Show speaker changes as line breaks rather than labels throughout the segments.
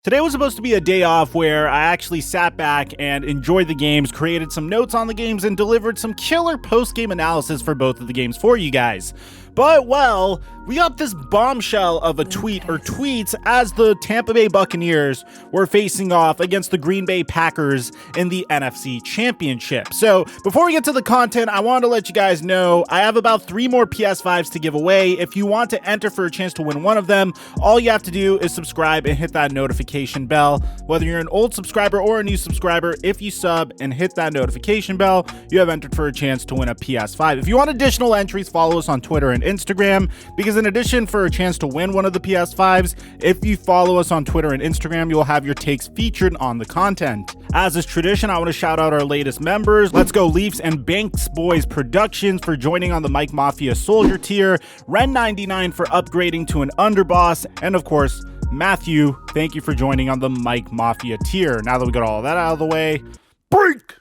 Today was supposed to be a day off where I actually sat back and enjoyed the games, created some notes on the games, and delivered some killer post-game analysis for both of the games for you guys. But, well, we got this bombshell of a tweet or tweets as the Tampa Bay Buccaneers were facing off against the Green Bay Packers in the NFC Championship. So, before we get to the content, I wanted to let you guys know I have about 3 more PS5s to give away. If you want to enter for a chance to win one of them, all you have to do is subscribe and hit that notification bell. Whether you're an old subscriber or a new subscriber, if you sub and hit that notification bell, you have entered for a chance to win a PS5. If you want additional entries, follow us on Twitter and Instagram, because in addition for a chance to win one of the PS5s, if you follow us on Twitter and Instagram, you'll have your takes featured on the content. As is tradition, I want to shout out our latest members. Let's Go Leafs and Banks Boys Productions for joining on the Mike Mafia Soldier tier, Ren99 for upgrading to an underboss, and of course, Matthew, thank you for joining on the Mike Mafia tier. Now that we got all that out of the way, break!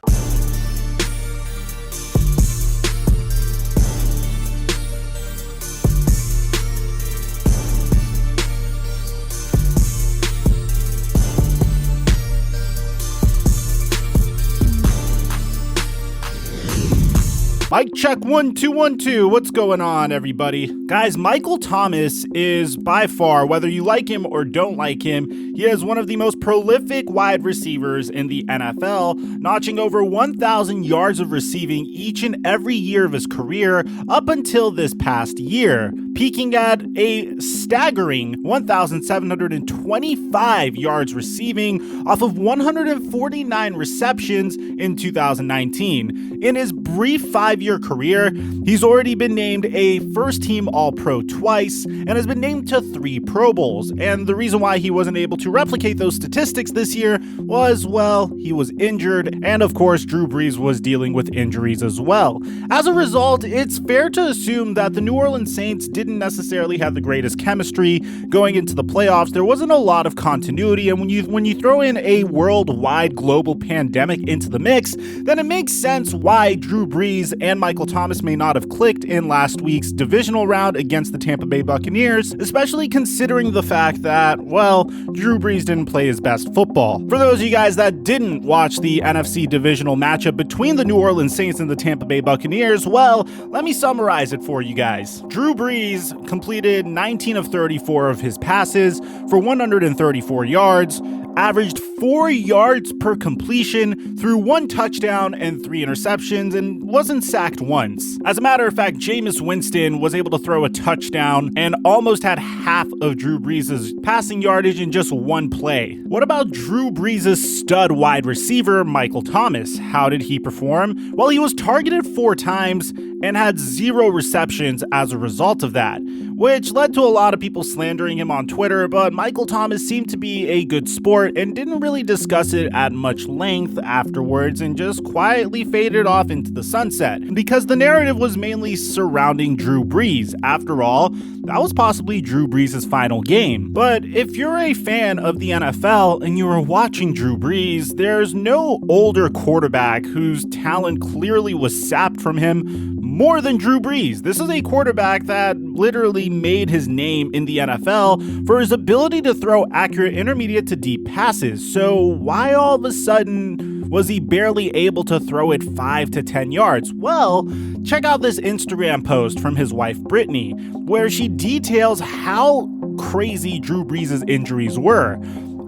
Mic check 1 2 1 2. What's going on, everybody? Guys, Michael Thomas is by far, whether you like him or don't like him, he is one of the most prolific wide receivers in the NFL, notching over 1,000 yards of receiving each and every year of his career up until this past year, peaking at a staggering 1,725 yards receiving off of 149 receptions in 2019. In his brief 5-year career, he's already been named a first-team All-Pro twice and has been named to 3 Pro Bowls. And the reason why he wasn't able to replicate those statistics this year was, well, he was injured, and of course, Drew Brees was dealing with injuries as well. As a result, it's fair to assume that the New Orleans Saints didn't necessarily have the greatest chemistry going into the playoffs. There wasn't a lot of continuity, and when you throw in a worldwide global pandemic into the mix, then it makes sense why Drew Brees and Michael Thomas may not have clicked in last week's divisional round against the Tampa Bay Buccaneers, especially considering the fact that, well, Drew Brees didn't play his best football. For those of you guys that didn't watch the NFC divisional matchup between the New Orleans Saints and the Tampa Bay Buccaneers, well, let me summarize it for you guys. Drew Brees completed 19 of 34 of his passes for 134 yards, averaged 4 yards per completion, threw 1 touchdown and 3 interceptions, and wasn't sacked once. As a matter of fact, Jameis Winston was able to throw a touchdown and almost had half of Drew Brees' passing yardage in just 1 play. What about Drew Brees' stud wide receiver, Michael Thomas? How did he perform? Well, he was targeted 4 times and had 0 receptions as a result of that, which led to a lot of people slandering him on Twitter, but Michael Thomas seemed to be a good sport and didn't really discuss it at much length afterwards and just quietly faded off into the sunset, because the narrative was mainly surrounding Drew Brees. After all, that was possibly Drew Brees' final game. But if you're a fan of the NFL and you are watching Drew Brees, there's no older quarterback whose talent clearly was sapped from him more than Drew Brees. This is a quarterback that literally made his name in the NFL for his ability to throw accurate intermediate to deep passes. So why all of a sudden was he barely able to throw it 5 to 10 yards? Well, check out this Instagram post from his wife Brittany, where she details how crazy Drew Brees' injuries were.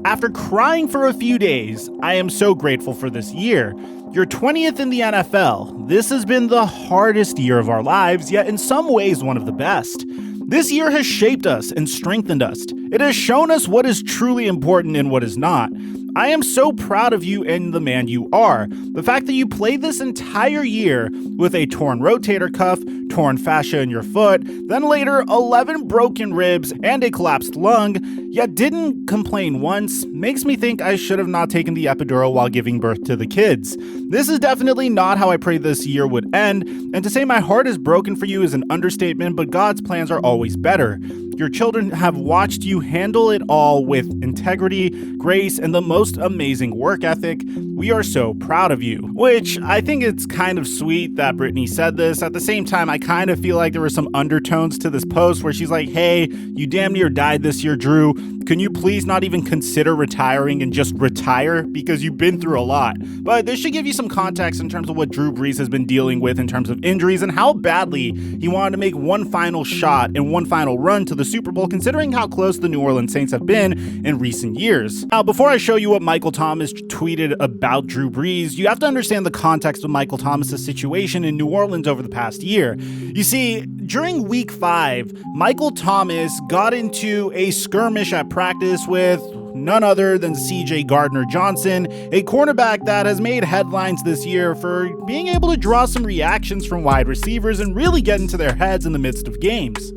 After crying for a few days, I am so grateful for this year. You're 20th in the NFL. This has been the hardest year of our lives, yet in some ways one of the best. This year has shaped us and strengthened us. It has shown us what is truly important and what is not. I am so proud of you and the man you are. The fact that you played this entire year with a torn rotator cuff, torn fascia in your foot, then later 11 broken ribs and a collapsed lung, yet didn't complain once, makes me think I should have not taken the epidural while giving birth to the kids. This is definitely not how I prayed this year would end, and to say my heart is broken for you is an understatement, but God's plans are always better. Your children have watched you handle it all with integrity, grace, and the most amazing work ethic. We are so proud of you. Which I think it's kind of sweet that Brittany said this. At the same time, I kind of feel like there were some undertones to this post where she's like, hey, you damn near died this year, Drew. Can you please not even consider retiring and just retire? Because you've been through a lot. But this should give you some context in terms of what Drew Brees has been dealing with in terms of injuries and how badly he wanted to make one final shot and one final run to the Super Bowl, considering how close the New Orleans Saints have been in recent years. Now, before I show you what Michael Thomas tweeted about Drew Brees, you have to understand the context of Michael Thomas's situation in New Orleans over the past year. You see, during week 5, Michael Thomas got into a skirmish at practice with none other than CJ Gardner-Johnson, a cornerback that has made headlines this year for being able to draw some reactions from wide receivers and really get into their heads in the midst of games.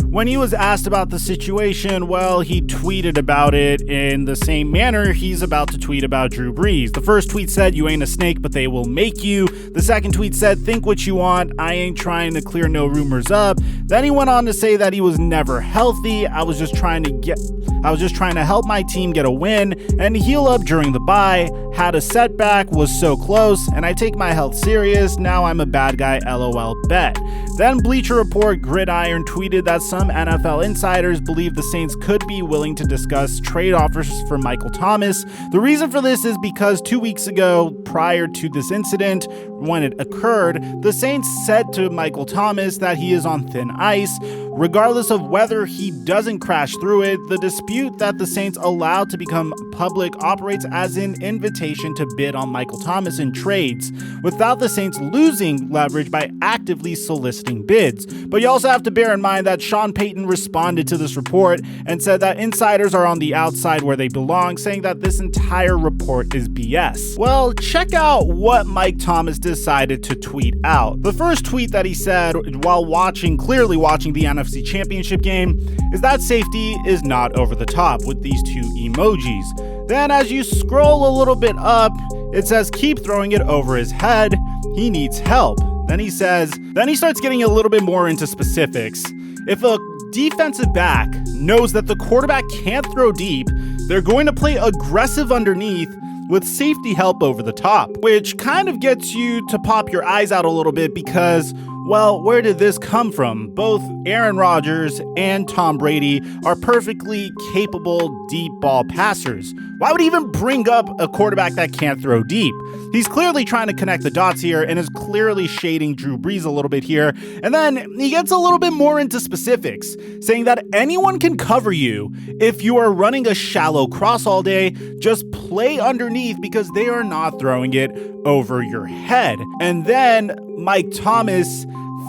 When he was asked about the situation, well, he tweeted about it in the same manner he's about to tweet about Drew Brees. The first tweet said, "You ain't a snake, but they will make you." The second tweet said, "Think what you want. I ain't trying to clear no rumors up." Then he went on to say that he was never healthy. I was just trying to help my team get a win and heal up during the bye. Had a setback, was so close, and I take my health serious. Now I'm a bad guy, LOL bet. Then Bleacher Report Gridiron tweeted that some NFL insiders believe the Saints could be willing to discuss trade offers for Michael Thomas. The reason for this is because 2 weeks ago, prior to this incident, when it occurred, the Saints said to Michael Thomas that he is on thin ice. Regardless of whether he doesn't crash through it, the dispute that the Saints allowed to become public operates as an invitation to bid on Michael Thomas in trades, without the Saints losing leverage by actively soliciting bids. But you also have to bear in mind that Sean Payton responded to this report and said that insiders are on the outside where they belong, saying that this entire report is BS. Well, check out what Mike Thomas decided to tweet out. The first tweet that he said while clearly watching the NFC Championship game is that safety is not over the top, with these 2 emojis. Then as you scroll a little bit up, it says keep throwing it over his head. He needs help. Then he starts getting a little bit more into specifics. If a defensive back knows that the quarterback can't throw deep, they're going to play aggressive underneath with safety help over the top, which kind of gets you to pop your eyes out a little bit because, well, where did this come from? Both Aaron Rodgers and Tom Brady are perfectly capable deep ball passers. Why would he even bring up a quarterback that can't throw deep? He's clearly trying to connect the dots here and is clearly shading Drew Brees a little bit here. And then he gets a little bit more into specifics, saying that anyone can cover you. If you are running a shallow cross all day, just play underneath because they are not throwing it over your head. And then Mike Thomas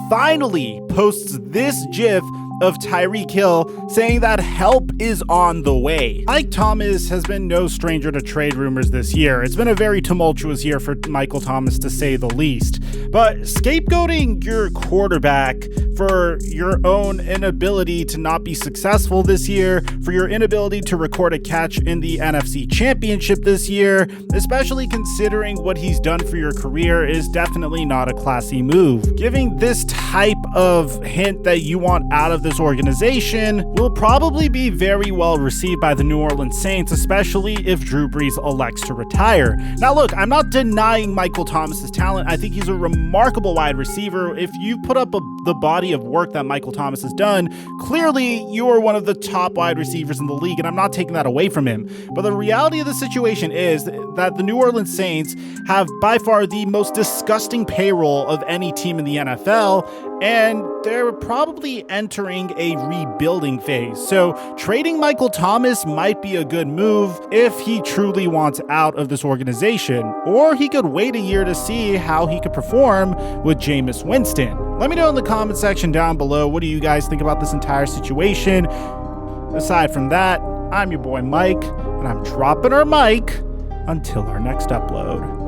finally posts this GIF of Tyreek Hill saying that help is on the way. Mike Thomas has been no stranger to trade rumors this year. It's been a very tumultuous year for Michael Thomas, to say the least. But scapegoating your quarterback for your own inability to not be successful this year, for your inability to record a catch in the NFC Championship this year, especially considering what he's done for your career, is definitely not a classy move. Giving this type of hint that you want out of this organization will probably be very well received by the New Orleans Saints, especially if Drew Brees elects to retire. Now look, I'm not denying Michael Thomas's talent. I think he's a remarkable wide receiver. If you put up the body of work that Michael Thomas has done, clearly you're one of the top wide receivers in the league, and I'm not taking that away from him. But the reality of the situation is that the New Orleans Saints have by far the most disgusting payroll of any team in the NFL, and they're probably entering a rebuilding phase. So trading Michael Thomas might be a good move if he truly wants out of this organization, or he could wait a year to see how he could perform with Jameis Winston. Let me know in the comment section down below, what do you guys think about this entire situation? Aside from that, I'm your boy Mike, and I'm dropping our mic until our next upload.